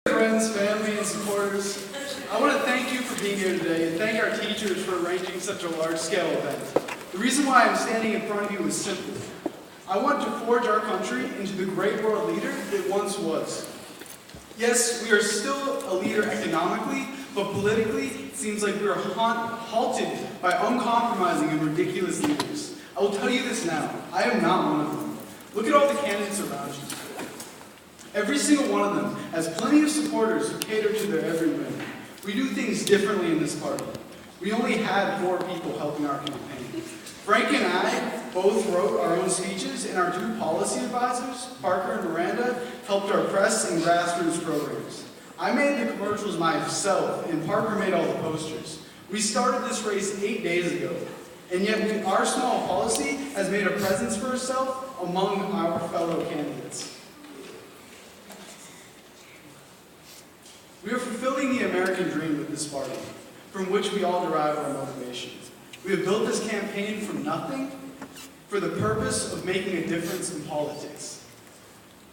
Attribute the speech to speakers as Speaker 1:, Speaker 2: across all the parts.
Speaker 1: Friends, family, and supporters, I want to thank you for being here today and thank our teachers for arranging such a large-scale event. The reason why I'm standing in front of you is simple. I want to forge our country into the great world leader it once was. Yes, we are still a leader economically, but politically, it seems like we are halted by uncompromising and ridiculous leaders. I will tell you this now, I am not one of them. Look at all the candidates around you. Every single one of them has plenty of supporters who cater to their every whim. We do things differently in this party. We only had 4 people helping our campaign. Frank and I both wrote our own speeches, and our 2 policy advisors, Parker and Miranda, helped our press and grassroots programs. I made the commercials myself, and Parker made all the posters. We started this race 8 days ago, and yet our small policy has made a presence for itself among our fellow candidates. We are fulfilling the American dream with this party, from which we all derive our motivations. We have built this campaign from nothing for the purpose of making a difference in politics.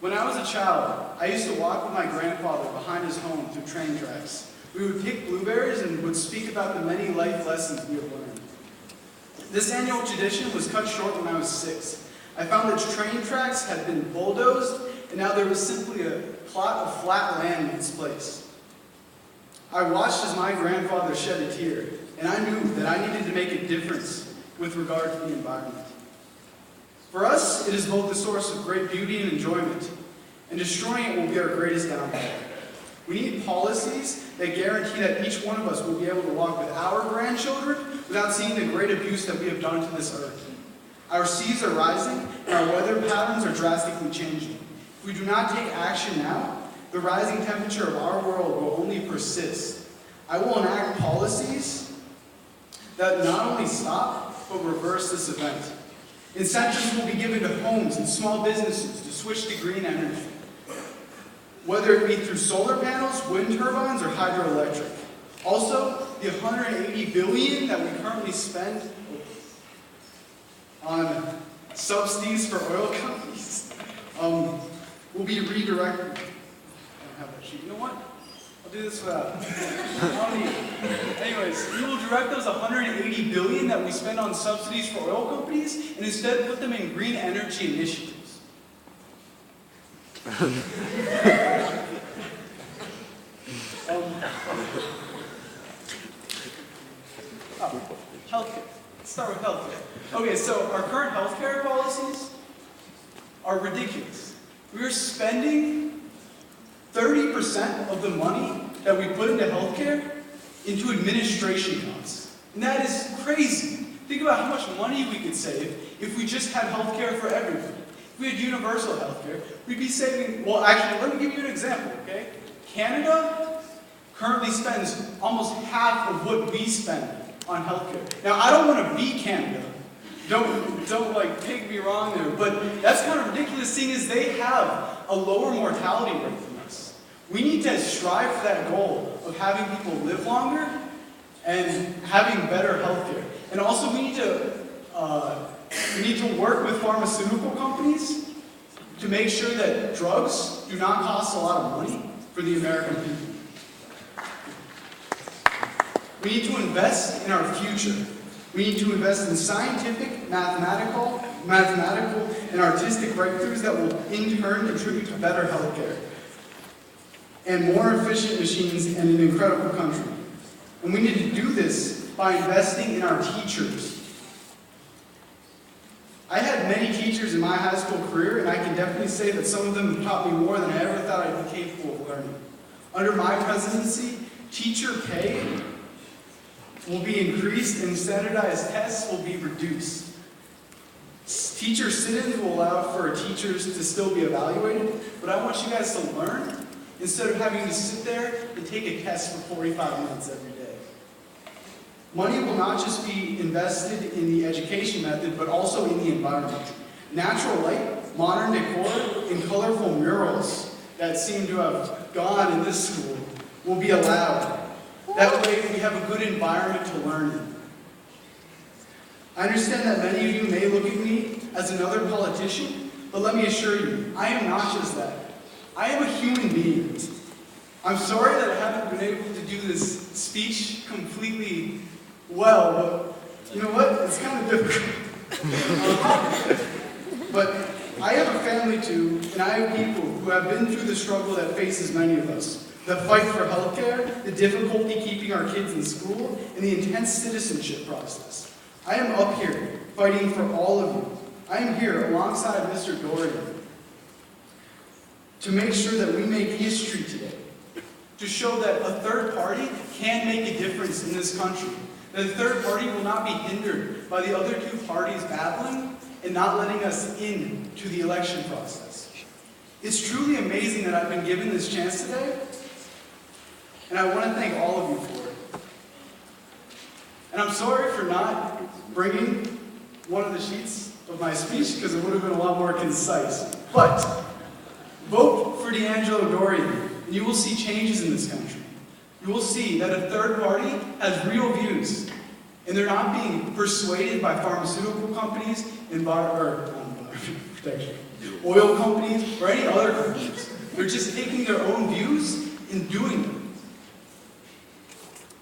Speaker 1: When I was a child, I used to walk with my grandfather behind his home through train tracks. We would pick blueberries and would speak about the many life lessons we have learned. This annual tradition was cut short when I was 6. I found that train tracks had been bulldozed, and now there was simply a plot of flat land in its place. I watched as my grandfather shed a tear, and I knew that I needed to make a difference with regard to the environment. For us, it is both a source of great beauty and enjoyment, and destroying it will be our greatest downfall. We need policies that guarantee that each one of us will be able to walk with our grandchildren without seeing the great abuse that we have done to this earth. Our seas are rising, and our weather patterns are drastically changing. If we do not take action now, the rising temperature of our world will only persist. I will enact policies that not only stop, but reverse this event. Incentives will be given to homes and small businesses to switch to green energy, whether it be through solar panels, wind turbines, or hydroelectric. Also, the $180 billion that we currently spend on subsidies for oil companies will be redirected. You know what? I'll do this without. I don't need it. Anyways, we will direct those $180 billion that we spend on subsidies for oil companies and instead put them in green energy initiatives. Healthcare. Let's start with healthcare. Okay, so our current healthcare policies are ridiculous. We are spending 30% of the money that we put into healthcare into administration costs. And that is crazy. Think about how much money we could save if we just had healthcare for everyone. If we had universal healthcare, we'd be saving, well actually, let me give you an example, okay? Canada currently spends almost half of what we spend on healthcare. Now, I don't want to be Canada. Don't like take me wrong there, but that's kind of ridiculous seeing as they have a lower mortality rate than us. We need to strive for that goal of having people live longer and having better health care. And also we need to work with pharmaceutical companies to make sure that drugs do not cost a lot of money for the American people. We need to invest in our future. We need to invest in scientific, mathematical, and artistic breakthroughs that will in turn contribute to better healthcare and more efficient machines and an incredible country. And we need to do this by investing in our teachers. I had many teachers in my high school career, and I can definitely say that some of them have taught me more than I ever thought I'd be capable of learning. Under my presidency, teacher pay will be increased and standardized tests will be reduced. Teacher sit-ins will allow for teachers to still be evaluated, but I want you guys to learn instead of having to sit there and take a test for 45 minutes every day. Money will not just be invested in the education method, but also in the environment. Natural light, modern decor, and colorful murals that seem to have gone in this school will be allowed. That way we have a good environment to learn in. I understand that many of you may look at me as another politician, but let me assure you, I am not just that. I am a human being. I'm sorry that I haven't been able to do this speech completely well, but you know what? It's kind of difficult. But I have a family too, and I have people who have been through the struggle that faces many of us. The fight for healthcare, the difficulty keeping our kids in school, and the intense citizenship process. I am up here fighting for all of you. I am here alongside Mr. Dorian to make sure that we make history today, to show that a third party can make a difference in this country, that a third party will not be hindered by the other two parties battling and not letting us in to the election process. It's truly amazing that I've been given this chance today, and I want to thank all of you for it. And I'm sorry for not bringing one of the sheets of my speech because it would have been a lot more concise. But vote for DiAngelo Dorian, and you will see changes in this country. You will see that a third party has real views, and they're not being persuaded by pharmaceutical companies and oil companies or any other companies. They're just taking their own views and doing them.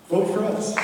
Speaker 1: Vote for us.